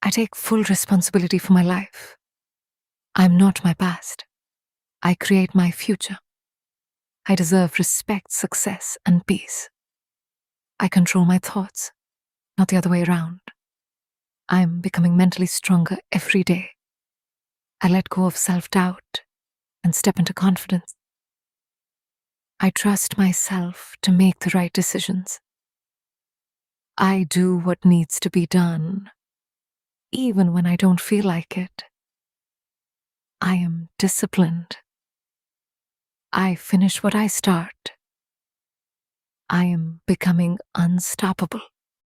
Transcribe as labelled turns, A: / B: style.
A: I take full responsibility for my life. I'm not my past. I create my future. I deserve respect, success, and peace. I control my thoughts, not the other way around. I'm becoming mentally stronger every day. I let go of self-doubt and step into confidence. I trust myself to make the right decisions. I do what needs to be done, even when I don't feel like it. I am disciplined. I finish what I start. I am becoming unstoppable.